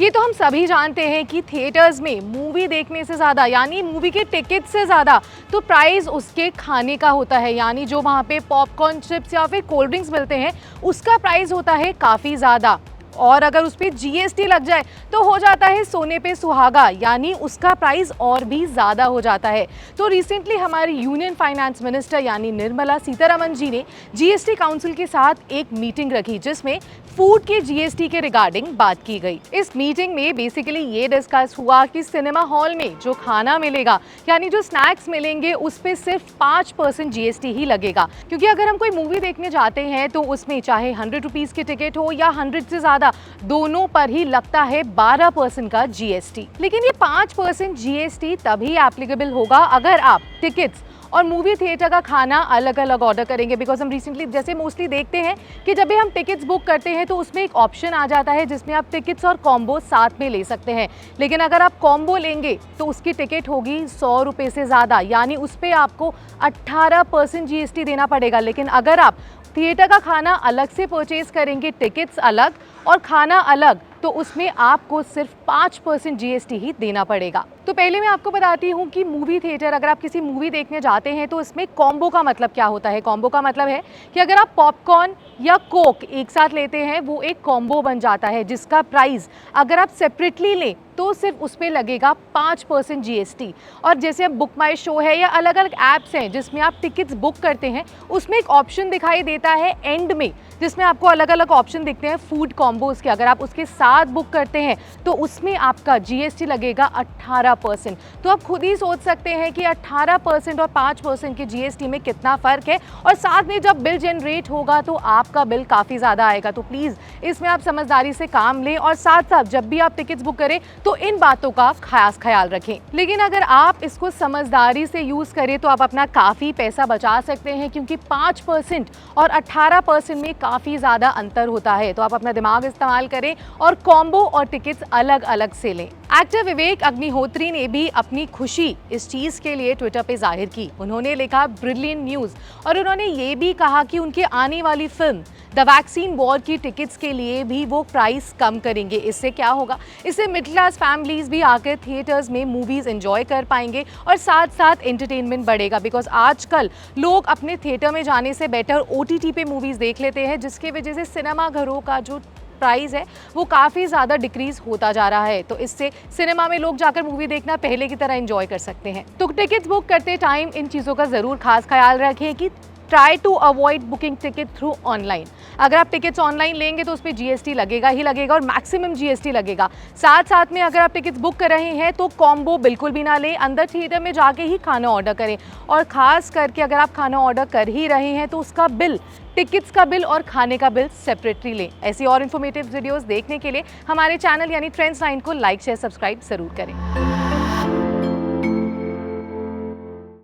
ये तो हम सभी जानते हैं कि थिएटर्स में मूवी देखने से ज़्यादा यानी मूवी के टिकट से ज़्यादा तो प्राइस उसके खाने का होता है, यानी जो वहाँ पे पॉपकॉर्न, चिप्स या फिर कोल्ड ड्रिंक्स मिलते हैं उसका प्राइस होता है काफ़ी ज़्यादा। और अगर उस पर जीएसटी लग जाए तो हो जाता है सोने पे सुहागा, यानी उसका प्राइस और भी ज़्यादा हो जाता है। तो रिसेंटली हमारी यूनियन फाइनेंस मिनिस्टर यानी निर्मला सीतारमण जी ने जीएसटी काउंसिल के साथ एक मीटिंग रखी जिसमें फूड के जीएसटी के रिगार्डिंग बात की गई। इस मीटिंग में बेसिकली ये डिस्कस हुआ कि सिनेमा हॉल में जो खाना मिलेगा यानी जो स्नैक्स मिलेंगे उस पर सिर्फ 5% जीएसटी ही लगेगा, क्योंकि अगर हम कोई मूवी देखने जाते हैं तो उसमें चाहे 100 रुपीज़ की टिकट हो या 100 से ज़्यादा, दोनों पर ही लगता है 12% का जीएसटी। लेकिन ये 5% जीएसटी तभी एप्लीकेबल होगा अगर आप टिकट्स और मूवी थिएटर का खाना अलग अलग ऑर्डर करेंगे। बिकॉज हम रिसेंटली जैसे मोस्टली देखते हैं कि जब भी हम टिकट्स बुक करते हैं तो उसमें एक ऑप्शन आ जाता है जिसमें आप टिकट्स और कॉम्बो साथ में ले सकते हैं। लेकिन अगर आप कॉम्बो लेंगे तो उसकी टिकट होगी 100 रुपये से ज़्यादा, यानी उस पर आपको 18% जीएसटी देना पड़ेगा। लेकिन अगर आप थिएटर का खाना अलग से परचेज करेंगे, टिकट्स अलग और खाना अलग, तो उसमें आपको सिर्फ 5% जीएसटी ही देना पड़ेगा। तो पहले मैं आपको बताती हूँ कि मूवी थिएटर, अगर आप किसी मूवी देखने जाते हैं तो इसमें कॉम्बो का मतलब क्या होता है। कॉम्बो का मतलब है कि अगर आप पॉपकॉर्न या कोक एक साथ लेते हैं वो एक कॉम्बो बन जाता है, जिसका प्राइस अगर आप सेपरेटली लें तो सिर्फ उस पर लगेगा 5% जीएसटी। और जैसे अब बुक माई शो है या अलग अलग ऐप्स हैं जिसमें आप टिकट्स बुक करते हैं, उसमें एक ऑप्शन दिखाई देता है एंड में जिसमें आपको अलग अलग ऑप्शन दिखते हैं फूड कॉम्बोज के। अगर आप उसके साथ बुक करते हैं तो उसमें आपका जीएसटी लगेगा 18%। तो आप खुद ही सोच सकते हैं कि 18% और 5% के जीएसटी में कितना फ़र्क है। और साथ में जब बिल जनरेट होगा तो आपका बिल काफ़ी ज़्यादा आएगा। तो प्लीज़ इसमें आप समझदारी से काम लें और साथ साथ जब भी आप टिकट्स बुक करें तो इन बातों का खास ख्याल रखें। लेकिन अगर आप इसको समझदारी से यूज़ करें तो आप अपना काफ़ी पैसा बचा सकते हैं, क्योंकि 5% और 18% में काफ़ी ज़्यादा अंतर होता है। तो आप अपना दिमाग इस्तेमाल करें और कॉम्बो और टिकट्स अलग अलग से लें। एक्टर विवेक अग्निहोत्री ने भी अपनी खुशी इस चीज़ के लिए ट्विटर पे जाहिर की। उन्होंने लिखा ब्रिलियंट न्यूज़, और उन्होंने ये भी कहा कि उनके आने वाली फिल्म द वैक्सीन वॉर की टिकट्स के लिए भी वो प्राइस कम करेंगे। इससे क्या होगा, इससे मिडिल क्लास फैमिलीज भी आकर थिएटर्स में मूवीज़ एंजॉय कर पाएंगे और साथ साथ एंटरटेनमेंट बढ़ेगा। बिकॉज आजकल लोग अपने थिएटर में जाने से बेटर ओटीटी पे मूवीज़ देख लेते हैं, जिसकी वजह से सिनेमा घरों का जो प्राइस है वो काफ़ी ज़्यादा डिक्रीज होता जा रहा है। तो इससे सिनेमा में लोग जाकर मूवी देखना पहले की तरह एंजॉय कर सकते हैं। तो टिकट्स बुक करते टाइम इन चीज़ों का ज़रूर खास ख्याल रखें कि try to avoid booking ticket through online. अगर आप टिकट्स ऑनलाइन लेंगे तो उस पर जीएसटी लगेगा ही लगेगा और मैक्सिमम जीएसटी लगेगा। साथ साथ में अगर आप टिकट्स बुक कर रहे हैं तो कॉम्बो बिल्कुल भी ना लें, अंदर थिएटर में जाके ही खाना ऑर्डर करें। और ख़ास करके अगर आप खाना ऑर्डर कर ही रहे हैं तो उसका बिल, टिकट्स का बिल और खाने का बिल सेपरेटली लें। ऐसी और इन्फॉर्मेटिव वीडियोज़ देखने के लिए हमारे चैनल यानी ट्रेंड्स 9 को लाइक, शेयर, सब्सक्राइब ज़रूर करें।